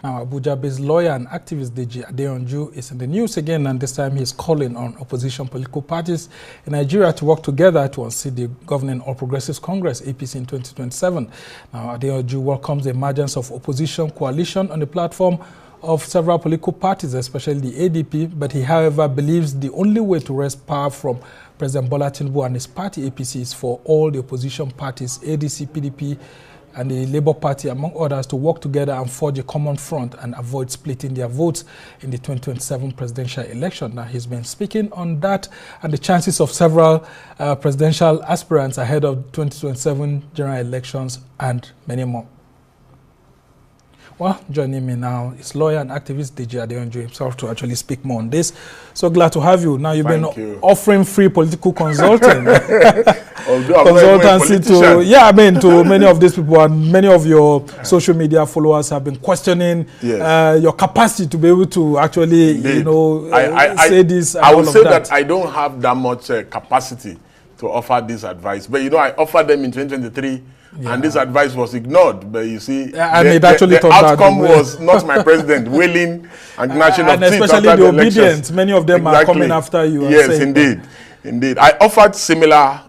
Now, Abuja-based lawyer and activist Adeyanju is in the news again, and this time he's calling on opposition political parties in Nigeria to work together to unseat the governing All Progressives Congress, APC, in 2027. Now, Adeyanju welcomes the emergence of opposition coalition on the platform of several political parties, especially the ADP, but he, however, believes the only way to wrest power from President Bola Tinubu and his party, APC, is for all the opposition parties, ADC, PDP, and the Labour Party, among others, to work together and forge a common front and avoid splitting their votes in the 2027 presidential election. Now, he's been speaking on that and the chances of several presidential aspirants ahead of 2027 general elections and many more. Well, joining me now is lawyer and activist Adeyanju himself to actually speak more on this. So glad to have you. Now you've been offering free political consulting. Consultancy to, to many of these people, and many of your social media followers have been questioning your capacity to be able to actually, say this. I would say that I don't have that much capacity to offer this advice. But, I offered them in 2023. Yeah. And this advice was ignored, but you see, the outcome was not my president willing and gnashing of teeth. And especially the obedient, many of them are coming after you. Yes, indeed. I offered similar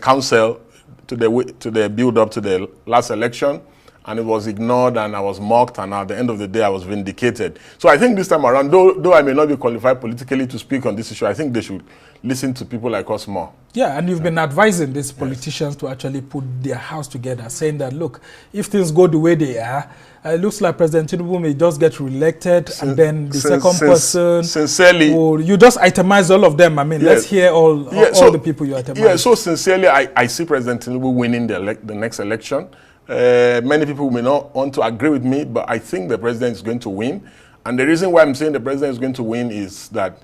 counsel to the build-up to the last election, and it was ignored, and I was mocked, and at the end of the day, I was vindicated. So I think this time around, though I may not be qualified politically to speak on this issue, I think they should listen to people like us more. Yeah, and you've been advising these politicians to actually put their house together, saying that, look, if things go the way they are, it looks like President Tinubu may just get re-elected, and then the second person... Sincerely... you just itemize all of them. I mean, let's hear all the people you itemize. Yeah, so sincerely, I see President Tinubu winning the next election. Many people may not want to agree with me, but I think the president is going to win. And the reason why I'm saying the president is going to win is that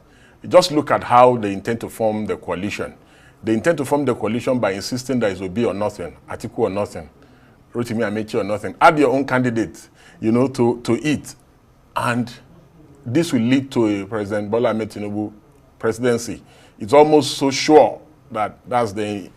just look at how they intend to form the coalition. They intend to form the coalition by insisting that it's Obi or nothing, Atiku or nothing, Rotimi Amechi or nothing. Add your own candidate, to it. And this will lead to a President Bola Ahmed Tinubu presidency. It's almost so sure that that's the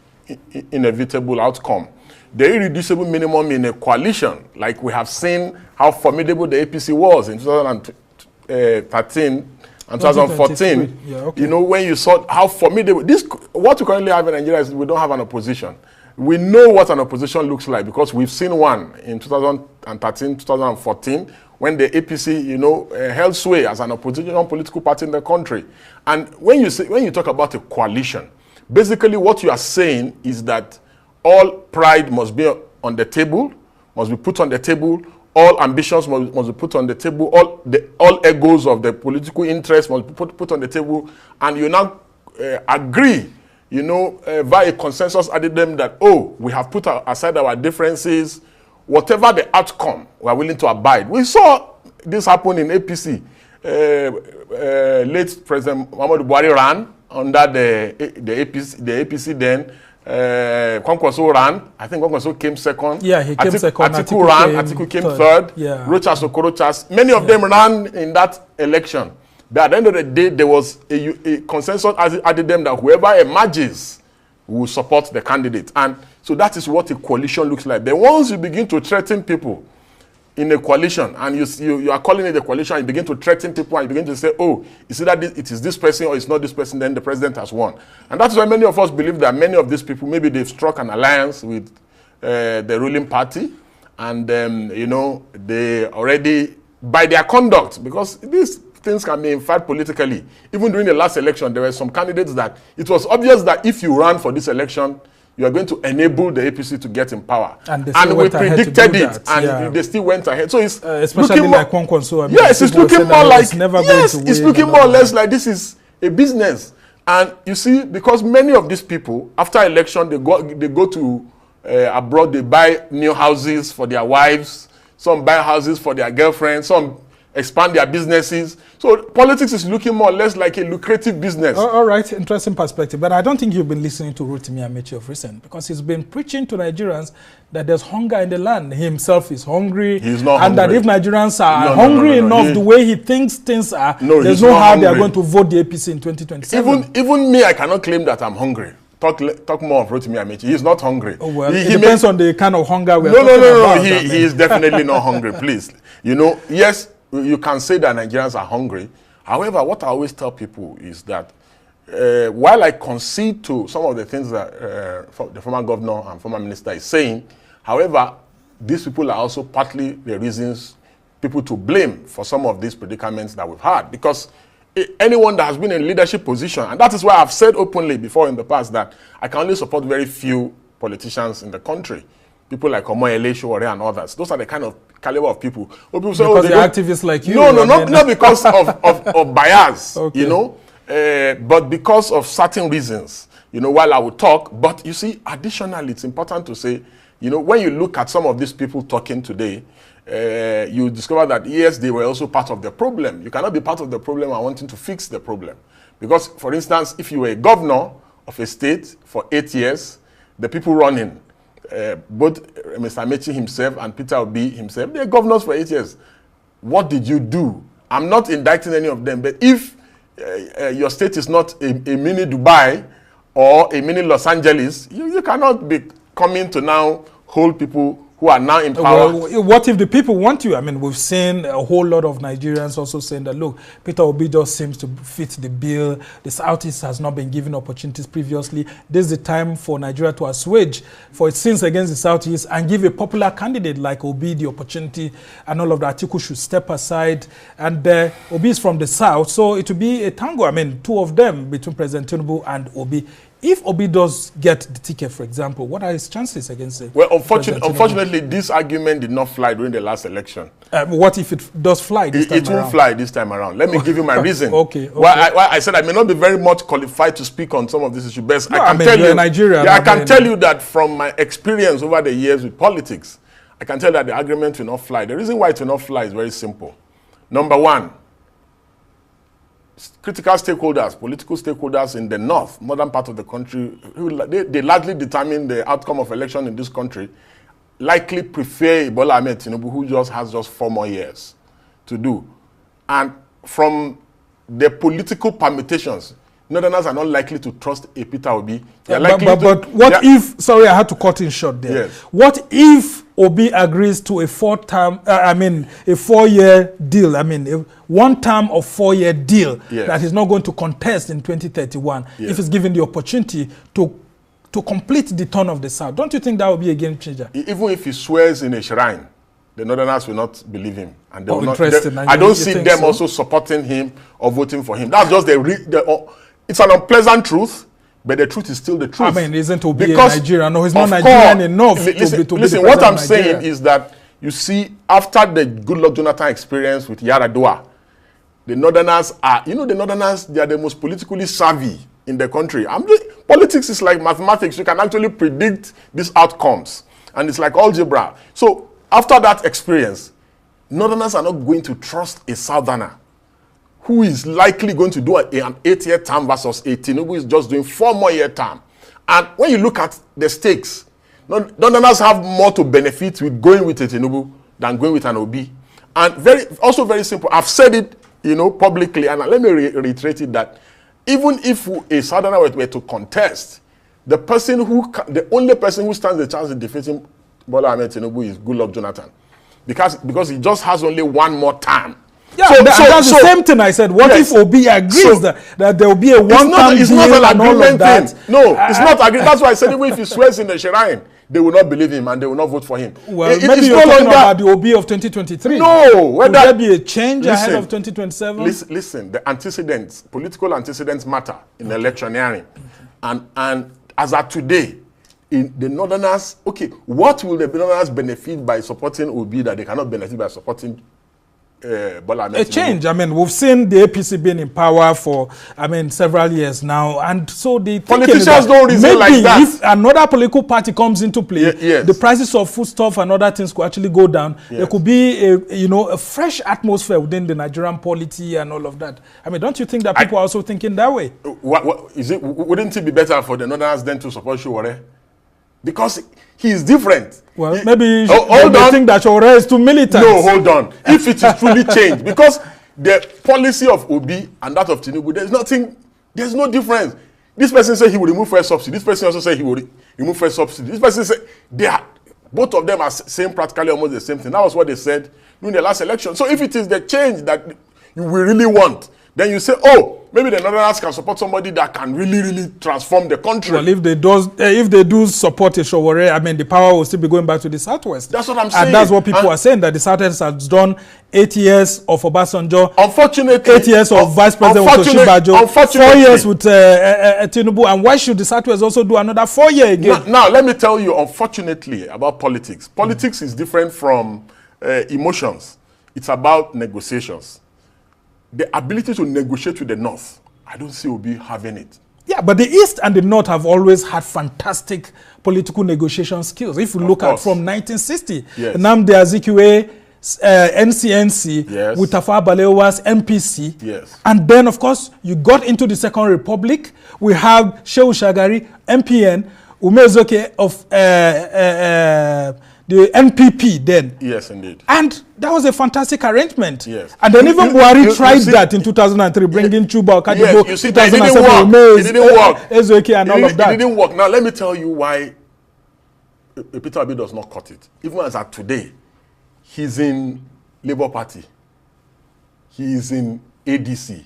inevitable outcome. The irreducible minimum in a coalition, like we have seen how formidable the APC was in 2013 and 2014, when you saw how formidable what we currently have in Nigeria is we don't have an opposition. We know what an opposition looks like because we've seen one in 2013, 2014, when the APC, held sway as an opposition political party in the country. And when you talk about a coalition, basically what you are saying is that all pride must be on the table, must be put on the table. All ambitions must be put on the table. All egos of the political interest must be put on the table. And you now agree, via a consensus addendum that, we have put aside our differences. Whatever the outcome, we are willing to abide. We saw this happen in APC. Late President Muhammadu Buhari ran under the APC then. Kwankwaso ran. I think Kwankwaso came second. Yeah, he came second. Atiku ran. Atiku came third. Yeah. Rochas Okorochas. Many of them ran in that election. But at the end of the day, there was a consensus added them that whoever emerges will support the candidate. And so that is what a coalition looks like. Then once you begin to threaten people in a coalition, and you are calling it a coalition, and you begin to threaten people, and you begin to say, is it that it is this person or it's not this person, then the president has won. And that's why many of us believe that many of these people, maybe they've struck an alliance with the ruling party, and they already, by their conduct, because these things can be inferred politically. Even during the last election, there were some candidates that it was obvious that if you ran for this election, you are going to enable the APC to get in power. And we predicted it, and they still went ahead. So it's especially like Kwankwaso. Yes, it's looking more like it's looking more or less like this is a business. And you see, because many of these people, after election, they go to abroad. They buy new houses for their wives. Some buy houses for their girlfriends. Some expand their businesses. So politics is looking more or less like a lucrative business. All right, interesting perspective. But I don't think you've been listening to Rotimi Amechi of recent, because he's been preaching to Nigerians that there's hunger in the land. He himself is hungry. He's not hungry. And that if Nigerians are hungry enough the way he thinks things are, there's no how they are going to vote the APC in 2027. Even me, I cannot claim that I'm hungry. Talk more of Rotimi Amechi. He's not hungry. Oh, well, it depends on the kind of hunger we're talking about. No. He is definitely not hungry, please. Yes, you can say that Nigerians are hungry. However, what I always tell people is that while I concede to some of the things that the former governor and former minister is saying, however, these people are also partly the reasons people to blame for some of these predicaments that we've had. Because anyone that has been in leadership position, and that is why I've said openly before in the past that I can only support very few politicians in the country. People like Omoyele, Sowore, and others. Those are the kind of caliber of people. People say, because they're activists like you. No, not because of bias, okay. You know, but because of certain reasons, you know, while I would talk. But you see, additionally, it's important to say, you know, when you look at some of these people talking today, you discover that, yes, they were also part of the problem. You cannot be part of the problem and wanting to fix the problem. Because, for instance, if you were a governor of a state for 8 years, the people running, both Mr. Amechi himself and Peter Obi himself, they're governors for 8 years. What did you do? I'm not indicting any of them, but if your state is not a mini Dubai or a mini Los Angeles, you cannot be coming to now hold people who are now in power. Well, what if the people want you? I mean, we've seen a whole lot of Nigerians also saying that, look, Peter Obi just seems to fit the bill. The Southeast has not been given opportunities previously. This is the time for Nigeria to assuage for its sins against the Southeast and give a popular candidate like Obi the opportunity, and all of the Atiku should step aside. And Obi is from the South, so it will be a tango. I mean, two of them between President Tinubu and Obi. If Obi does get the ticket, for example, what are his chances against it? Well, unfortunately, this argument did not fly during the last election. What if it does fly this time around? It won't fly this time around. Let me give you my reason. Okay. Why I said I may not be very much qualified to speak on some of these issues. But no, I can tell you, Nigeria. Yeah, I can tell you that from my experience over the years with politics, I can tell that the argument will not fly. The reason why it will not fly is very simple. Number one, critical stakeholders, political stakeholders in the northern part of the country, they largely determine the outcome of election in this country, likely prefer Bola Ahmed Tinubu, who has 4 more years to do. And from the political permutations, Northerners are not likely to trust a Peter Obi. But what if, sorry, I had to cut in short there. Yes. What if Obi agrees to a 4-year deal, a 1 term of 4-year deal, yes, that he's not going to contest in 2031, yes, if he's given the opportunity to complete the turn of the South? Don't you think that would be a game changer? Even if he swears in a shrine, the Northerners will not believe him. And they will not, I don't see them also supporting him or voting for him. That's just it's an unpleasant truth, but the truth is still the truth. I mean, isn't Obi a Nigerian? No, he's not Nigerian enough to be listen, what I'm saying is that, you see, after the Goodluck Jonathan experience with Yaradua, the Northerners are, the Northerners, they are the most politically savvy in the country. Politics is like mathematics. You can actually predict these outcomes. And it's like algebra. So after that experience, Northerners are not going to trust a Southerner who is likely going to do an 8-year term versus a Tinubu who is just doing 4 more year term. And when you look at the stakes, Northerners have more to benefit with going with a Tinubu than going with an Obi. And also very simple. I've said it, publicly, and let me reiterate it, that even if a Southerner were to contest, the only person who stands the chance of defeating Bola Ahmed Tinubu is Goodluck Jonathan, because he just has only 1 more term. Yeah, that's the same thing I said. What if Obi agrees that there will be a 1-term deal? It's not an agreement thing. No, it's not agreement. That's why I said even if he swears in the shrine, they will not believe him and they will not vote for him. Well, maybe you're talking about the Obi of 2023. No. Will there be a change ahead of 2027? Listen, the antecedents, political antecedents matter in electioneering. And as of today, in the Northerners, what will the Northerners benefit by supporting Obi that they cannot benefit by supporting Bola Ahmed Tinubu? A change. We've seen the APC being in power for, several years now, and so the politicians don't reason like that. If another political party comes into play, yes, the prices of foodstuff and other things could actually go down. Yes. There could be a fresh atmosphere within the Nigerian polity and all of that. Don't you think that people are also thinking that way? Wouldn't it be better for the Northerners then to support Sowore? Because he is different. Well, maybe they think that Sowore is too militant. No, hold on. If it is truly changed, because the policy of Obi and that of Tinubu, there's no difference. This person said he will remove first subsidy. This person also said he will remove first subsidy. This person said Both of them are saying practically almost the same thing. That was what they said during the last election. So if it is the change that we really want, then you say, oh, maybe the Northerners can support somebody that can really transform the country. Well, if they do support a Showore, I mean, the power will still be going back to the Southwest. That's what I'm saying. And that's what people are saying, that the Southwest has done 8 years of Obasanjo. Unfortunately. 8 years of Vice President with Oshibajo. 4 years with Tinubu. And why should the Southwest also do another 4 years again? Now, let me tell you, unfortunately, about politics. Politics is different from emotions. It's about negotiations. The ability to negotiate with the North, I don't see Obi having it. Yeah, but the East and the North have always had fantastic political negotiation skills. If you look at from 1960, yes. Nnamdi Azikiwe, NCNC, yes. with Tafawa Balewa's MPC. Yes. And then, of course, you got into the Second Republic. We have Shehu Shagari, MPN, Umezoke of the NPP then. Yes, indeed. And that was a fantastic arrangement. Yes. And then even Buhari tried that in 2003, bringing Chuba Okadibo, yes, 2007, it didn't work. Ezoke and all of that. It didn't work. Now, let me tell you why Peter Obi does not cut it. Even as at today, he's in Labour Party. He's in ADC.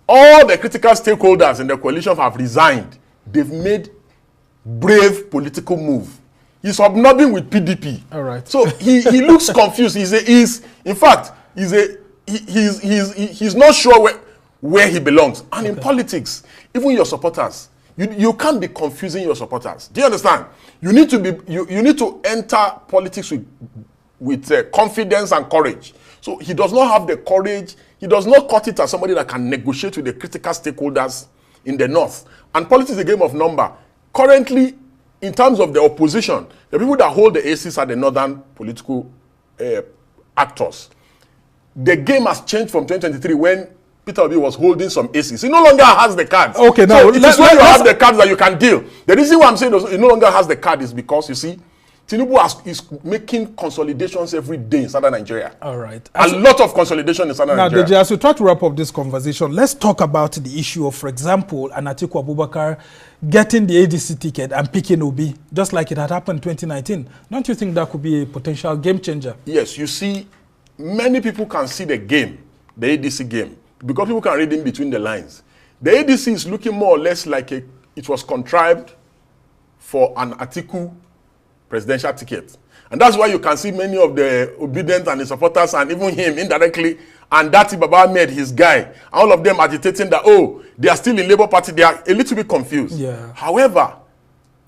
All the critical stakeholders in the coalition have resigned. They've made brave political move. He's hobnobbing with PDP. All right. So he looks confused. He's not sure where he belongs. And in politics, even your supporters, you can't be confusing your supporters. Do you understand? You need to be you need to enter politics with confidence and courage. So he does not have the courage. He does not cut it as somebody that can negotiate with the critical stakeholders in the North. And politics is a game of number. Currently, in terms of the opposition, the people that hold the aces are the northern political actors. The game has changed from 2023 when Peter Obi was holding some aces. He no longer has the cards. Okay, now so it is when you have the cards that you can deal. The reason why I'm saying he no longer has the card is because, you see, Tinubu is making consolidations every day in southern Nigeria. All right. A lot of consolidation in southern Nigeria. Now, Deji, as we try to wrap up this conversation, let's talk about the issue of, for example, Atiku Abubakar getting the ADC ticket and picking Obi, just like it had happened in 2019. Don't you think that could be a potential game changer? Yes, you see, many people can see the game, the ADC game, because people can read in between the lines. The ADC is looking more or less like it was contrived for an Atiku presidential ticket. And that's why you can see many of the obedient and the supporters and even him indirectly, and Dati Baba made his guy, all of them agitating that, oh, they are still in Labour Party. They are a little bit confused. Yeah. However,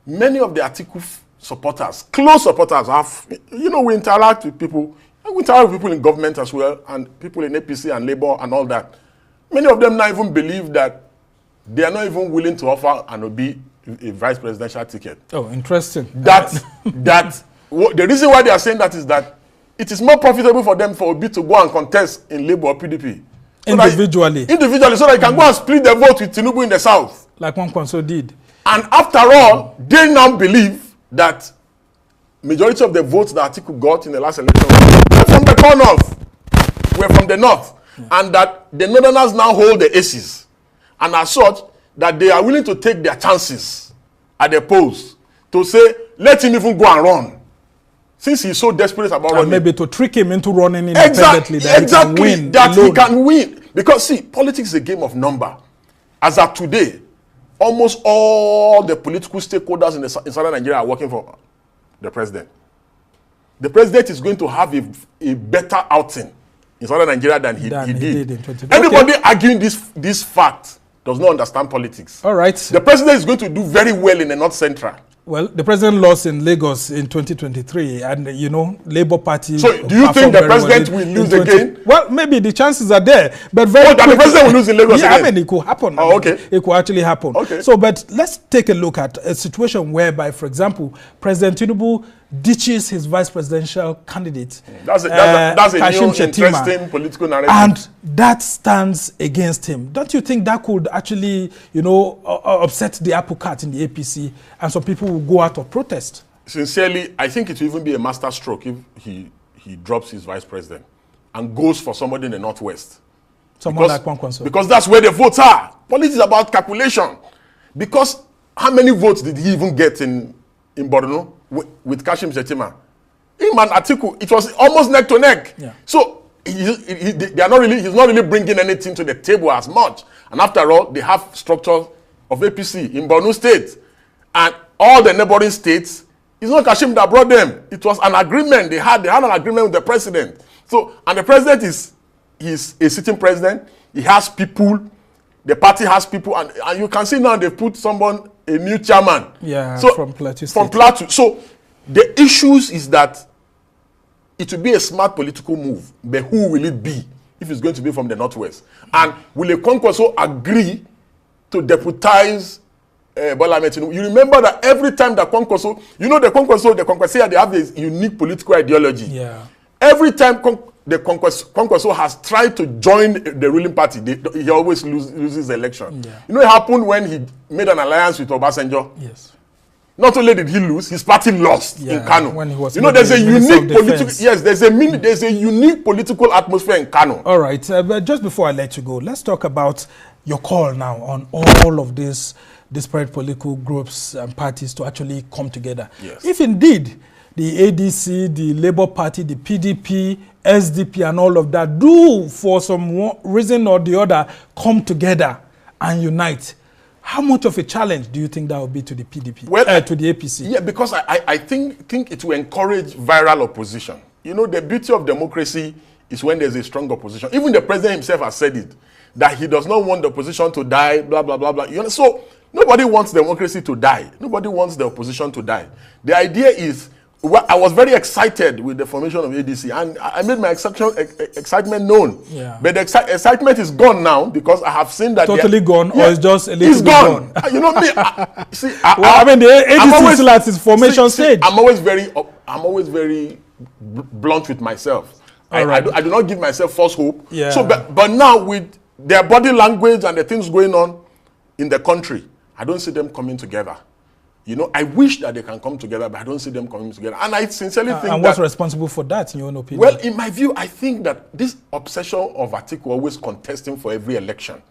many of the Atiku supporters, close supporters, have, we interact with people. We interact with people in government as well, and people in APC and Labour and all that. Many of them now even believe that they are not even willing to offer an Obi a vice presidential ticket. Oh, interesting. The reason why they are saying that is that it is more profitable for them for Obi to go and contest in Labour or PDP. Individually, so that he can go and split the vote with Tinubu in the south. Like Kwankwaso did. And after all, they now believe that majority of the votes that Atiku got in the last election were from the north. Were from the north. And that the northerners now hold the aces. And as such, that they are willing to take their chances at the polls to say, let him even go and run. Since he's so desperate about running. Maybe to trick him into running independently. He can win. Because see, politics is a game of number. As of today, almost all the political stakeholders in southern Nigeria are working for the president. The president is going to have a better outing in southern Nigeria than he did in 2020. Anybody arguing this fact does not understand politics. All right. The president is going to do very well in the North Central. Well, the president lost in Lagos in 2023, and Labour Party. So, do you think the president will lose again? Well, maybe the chances are there, but that the president will lose in Lagos again? I mean, it could happen. Oh, okay. It could actually happen. Okay. So, but let's take a look at a situation whereby, for example, President Tinubu ditches his vice presidential candidate. That's a new interesting political narrative. And that stands against him. Don't you think that could actually, upset the apple cart in the APC, and some people will go out of protest? Sincerely, I think it will even be a master stroke if he drops his vice president and goes for somebody in the Northwest. Someone like Kwankwaso. Because that's where the votes are. Politics is about calculation. Because how many votes did he even get in Borno? with Kashim Shettima. Him and Atiku, it was almost neck to neck. Yeah. So he's not really bringing anything to the table as much. And after all, they have structure of APC in Borno State. And all the neighboring states, it's not Kashim that brought them. It was an agreement. They had an agreement with the president. So, and the president is a sitting president. He has people. The party has people. And you can see now they've put a new chairman. Yeah, so, from Plateau State. From Plateau. So the issues is that it will be a smart political move. But who will it be if it's going to be from the Northwest? And will a Kwankwaso agree to deputize Bola Ahmed Tinubu? You remember that every time the Kwankwaso, the Kwankwasiya, they have this unique political ideology. Yeah. Every time the Kwankwaso has tried to join the ruling party, he always loses the election. Yeah. It happened when he made an alliance with Obasanjo. Yes. Not only did he lose, his party lost in Kano. When he was there's a unique political there's a unique political atmosphere in Kano. All right, but just before I let you go, let's talk about your call now on all of these disparate political groups and parties to actually come together. Yes. If indeed the ADC, the Labour Party, the PDP, SDP and all of that do for some reason or the other come together and unite, how much of a challenge do you think that will be to the PDP, to the APC? Yeah, because I think it will encourage viral opposition. The beauty of democracy is when there's a strong opposition. Even the president himself has said it, that he does not want the opposition to die, blah, blah, blah, blah. So nobody wants democracy to die. Nobody wants the opposition to die. The idea is, I was very excited with the formation of ADC, and I made my excitement known. Yeah. But the excitement is gone now because I have seen that totally gone, or it's just a little it's bit gone. Me. The ADC is still at its formation stage. I'm always very blunt with myself. I do not give myself false hope. Yeah. So, but now with their body language and the things going on in the country, I don't see them coming together. I wish that they can come together, but I don't see them coming together. And I sincerely think and what's responsible for that, in your own opinion? Well, in my view, I think that this obsession of Atiku always contesting for every election.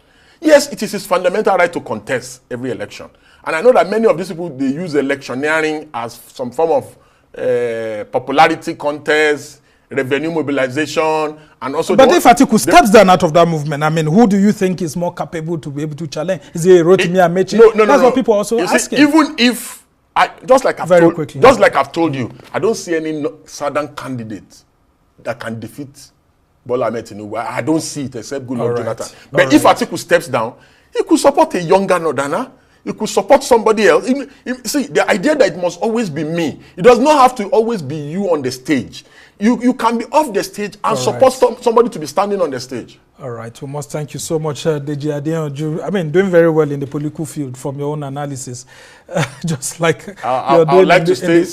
Yes, it is his fundamental right to contest every election. And I know that many of these people, they use electioneering as some form of popularity contest, revenue mobilization, and also... But if Atiku steps down out of that movement, who do you think is more capable to be able to challenge? Is it Rotimi Amechi? No. That's what people also asking. Even if, just like I've told you, I don't see any southern candidate that can defeat Bola Ahmed Tinubu. I don't see it except Goodluck Jonathan. But if Atiku steps down, he could support a younger northerner. You could support somebody else. See, the idea that it must always be me. It does not have to always be you on the stage. You can be off the stage and support somebody to be standing on the stage. All right. We must thank you so much, Deji Adeyanju. Doing very well in the political field from your own analysis. Just like I would like to stay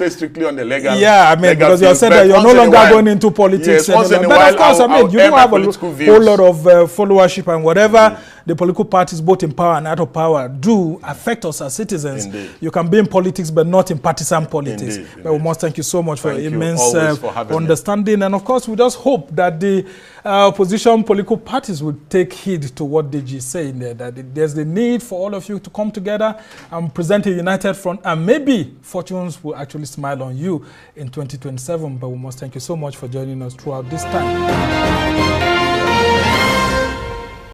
strictly on the legal. Yeah, because you said that you're no longer going into politics. Yes, once in a but while, of course, you don't have a whole lot of followership and whatever the political parties, both in power and out of power, do affect us as citizens. Indeed. You can be in politics, but not in partisan politics. Indeed. But we must thank you so much for your immense understanding. Me. And of course, we just hope that the opposition political parties will take heed to what Deji is saying there, that there's the need for all of you to come together and present a united front, and maybe fortunes will actually smile on you in 2027. But we must thank you so much for joining us throughout this time.